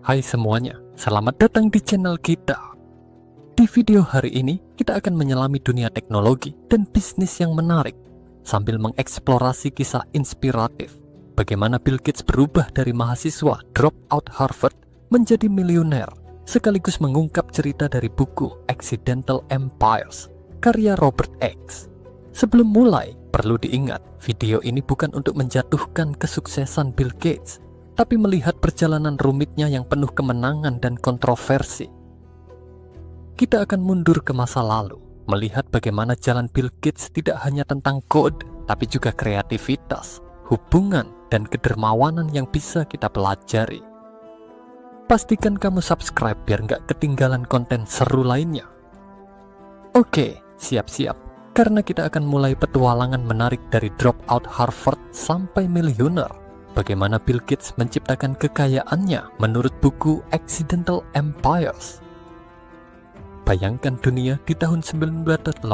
Hai semuanya, selamat datang di channel kita. Di video hari ini, kita akan menyelami dunia teknologi dan bisnis yang menarik, sambil mengeksplorasi kisah inspiratif, bagaimana Bill Gates berubah dari mahasiswa drop out Harvard menjadi miliuner, sekaligus mengungkap cerita dari buku Accidental Empires, karya Robert X. Sebelum mulai, perlu diingat, video ini bukan untuk menjatuhkan kesuksesan Bill Gates, tapi melihat perjalanan rumitnya yang penuh kemenangan dan kontroversi. Kita akan mundur ke masa lalu, melihat bagaimana jalan Bill Gates tidak hanya tentang kode, tapi juga kreativitas, hubungan, dan kedermawanan yang bisa kita pelajari. Pastikan kamu subscribe biar nggak ketinggalan konten seru lainnya. Oke, siap-siap, karena kita akan mulai petualangan menarik dari dropout Harvard sampai miliuner. Bagaimana Bill Gates menciptakan kekayaannya menurut buku Accidental Empires. Bayangkan dunia di tahun 1980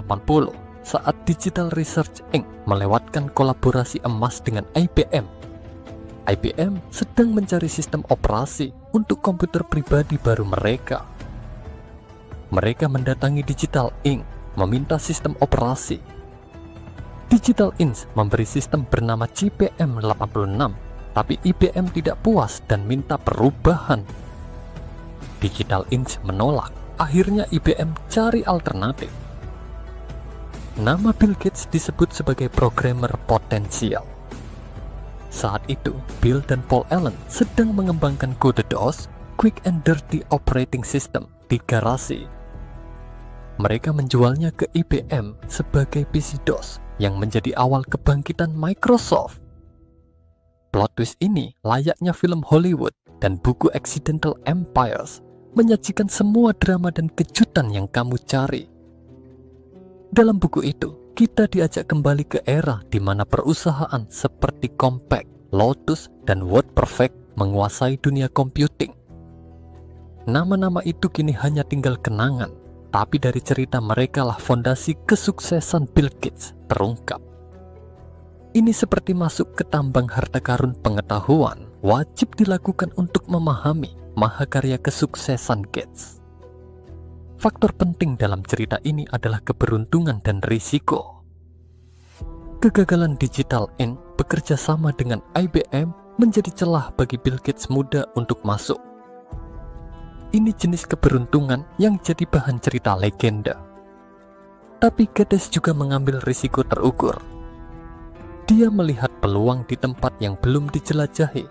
saat Digital Research Inc. melewatkan kolaborasi emas dengan IBM. IBM sedang mencari sistem operasi untuk komputer pribadi baru mereka. Mereka mendatangi Digital Inc. meminta sistem operasi. Digital Inc. memberi sistem bernama CPM86, tapi IBM tidak puas dan minta perubahan. Digital Inc. menolak, akhirnya IBM cari alternatif. Nama Bill Gates disebut sebagai programmer potensial. Saat itu, Bill dan Paul Allen sedang mengembangkan kode DOS, Quick and Dirty Operating System, di garasi. Mereka menjualnya ke IBM sebagai PC DOS yang menjadi awal kebangkitan Microsoft. Plot twist ini layaknya film Hollywood, dan buku Accidental Empires menyajikan semua drama dan kejutan yang kamu cari. Dalam buku itu, kita diajak kembali ke era di mana perusahaan seperti Compaq, Lotus, dan WordPerfect menguasai dunia computing. Nama-nama itu kini hanya tinggal kenangan, tapi dari cerita mereka lah fondasi kesuksesan Bill Gates terungkap. Ini seperti masuk ke tambang harta karun pengetahuan, wajib dilakukan untuk memahami mahakarya kesuksesan Gates. Faktor penting dalam cerita ini adalah keberuntungan dan risiko. Kegagalan Digital Inc. bekerja sama dengan IBM menjadi celah bagi Bill Gates muda untuk masuk. Ini jenis keberuntungan yang jadi bahan cerita legenda. Tapi Gates juga mengambil risiko terukur. Dia melihat peluang di tempat yang belum dijelajahi,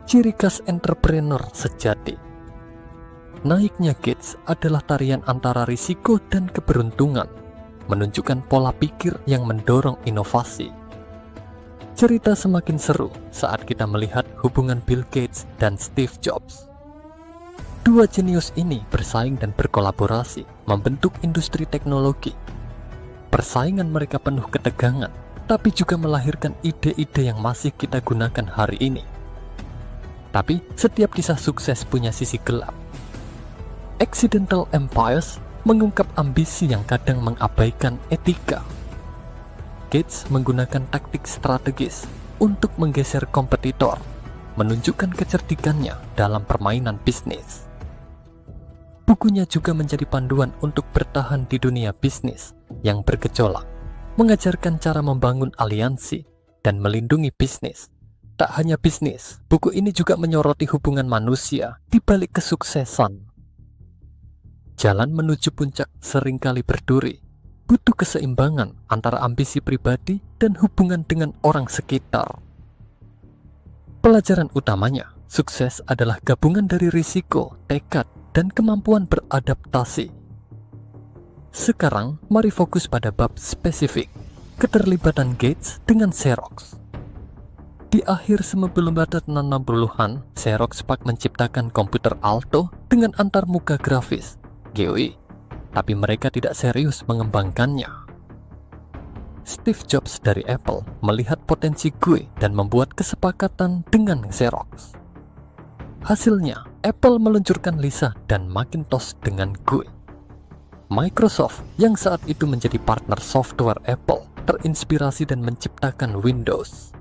ciri khas entrepreneur sejati. Naiknya Gates adalah tarian antara risiko dan keberuntungan, menunjukkan pola pikir yang mendorong inovasi. Cerita semakin seru saat kita melihat hubungan Bill Gates dan Steve Jobs. Dua jenius ini bersaing dan berkolaborasi, membentuk industri teknologi. Persaingan mereka penuh ketegangan, tapi juga melahirkan ide-ide yang masih kita gunakan hari ini. Tapi setiap kisah sukses punya sisi gelap. Accidental Empires mengungkap ambisi yang kadang mengabaikan etika. Gates menggunakan taktik strategis untuk menggeser kompetitor, menunjukkan kecerdikannya dalam permainan bisnis. Bukunya juga menjadi panduan untuk bertahan di dunia bisnis yang bergejolak, mengajarkan cara membangun aliansi dan melindungi bisnis. Tak hanya bisnis, buku ini juga menyoroti hubungan manusia di balik kesuksesan. Jalan menuju puncak seringkali berduri, butuh keseimbangan antara ambisi pribadi dan hubungan dengan orang sekitar. Pelajaran utamanya, sukses adalah gabungan dari risiko, tekad, dan kemampuan beradaptasi. Sekarang, mari fokus pada bab spesifik, keterlibatan Gates dengan Xerox. Di akhir 1960-an, Xerox Park menciptakan komputer Alto dengan antarmuka grafis, GUI, tapi mereka tidak serius mengembangkannya. Steve Jobs dari Apple melihat potensi GUI dan membuat kesepakatan dengan Xerox. Hasilnya, Apple meluncurkan Lisa dan Macintosh dengan GUI. Microsoft yang saat itu menjadi partner software Apple terinspirasi dan menciptakan Windows.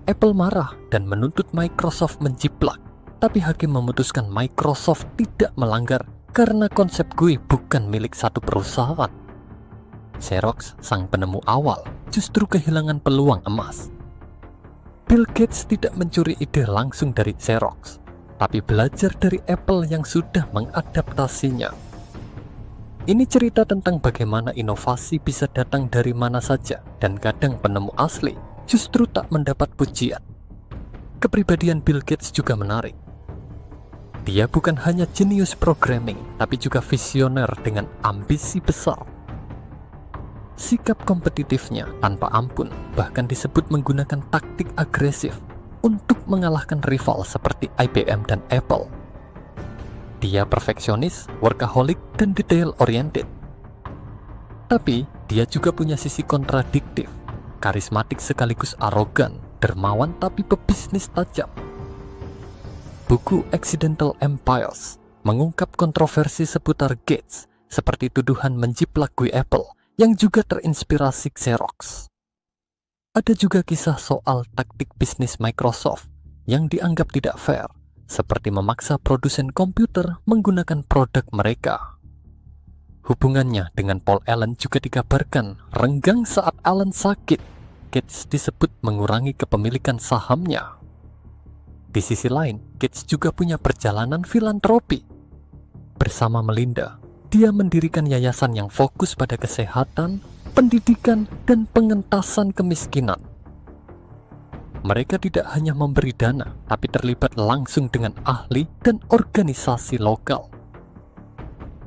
Apple marah dan menuntut Microsoft menjiplak, tapi hakim memutuskan Microsoft tidak melanggar karena konsep GUI bukan milik satu perusahaan. Xerox, sang penemu awal, justru kehilangan peluang emas. Bill Gates tidak mencuri ide langsung dari Xerox, tapi belajar dari Apple yang sudah mengadaptasinya. Ini cerita tentang bagaimana inovasi bisa datang dari mana saja, dan kadang penemu asli justru tak mendapat pujian. Kepribadian Bill Gates juga menarik. Dia bukan hanya jenius programming, tapi juga visioner dengan ambisi besar. Sikap kompetitifnya tanpa ampun, bahkan disebut menggunakan taktik agresif untuk mengalahkan rival seperti IBM dan Apple. Dia perfeksionis, workaholic, dan detail-oriented. Tapi, dia juga punya sisi kontradiktif, karismatik sekaligus arogan, dermawan tapi pebisnis tajam. Buku Accidental Empires mengungkap kontroversi seputar Gates, seperti tuduhan menjiplak GUI Apple yang juga terinspirasi Xerox. Ada juga kisah soal taktik bisnis Microsoft yang dianggap tidak fair, seperti memaksa produsen komputer menggunakan produk mereka. Hubungannya dengan Paul Allen juga dikabarkan renggang saat Allen sakit. Gates disebut mengurangi kepemilikan sahamnya. Di sisi lain, Gates juga punya perjalanan filantropi. Bersama Melinda, dia mendirikan yayasan yang fokus pada kesehatan, pendidikan, dan pengentasan kemiskinan. Mereka tidak hanya memberi dana, tapi terlibat langsung dengan ahli dan organisasi lokal.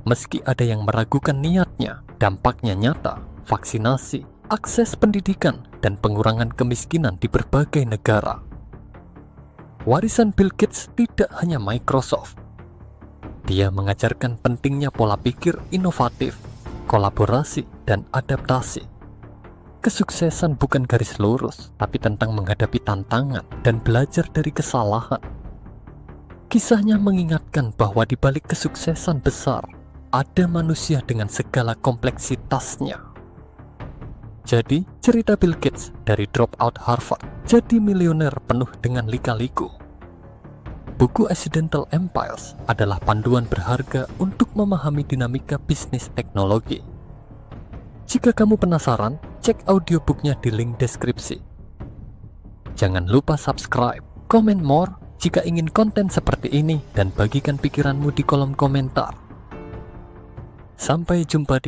Meski ada yang meragukan niatnya, dampaknya nyata: vaksinasi, akses pendidikan, dan pengurangan kemiskinan di berbagai negara. Warisan Bill Gates tidak hanya Microsoft. Dia mengajarkan pentingnya pola pikir inovatif, kolaborasi, dan adaptasi. Kesuksesan bukan garis lurus, tapi tentang menghadapi tantangan dan belajar dari kesalahan. Kisahnya mengingatkan bahwa di balik kesuksesan besar, ada manusia dengan segala kompleksitasnya. Jadi, cerita Bill Gates dari dropout Harvard jadi miliuner penuh dengan lika-liku. Buku Accidental Empires adalah panduan berharga untuk memahami dinamika bisnis teknologi. Jika kamu penasaran, cek audiobooknya di link deskripsi. Jangan lupa subscribe, comment more jika ingin konten seperti ini, dan bagikan pikiranmu di kolom komentar. Sampai jumpa di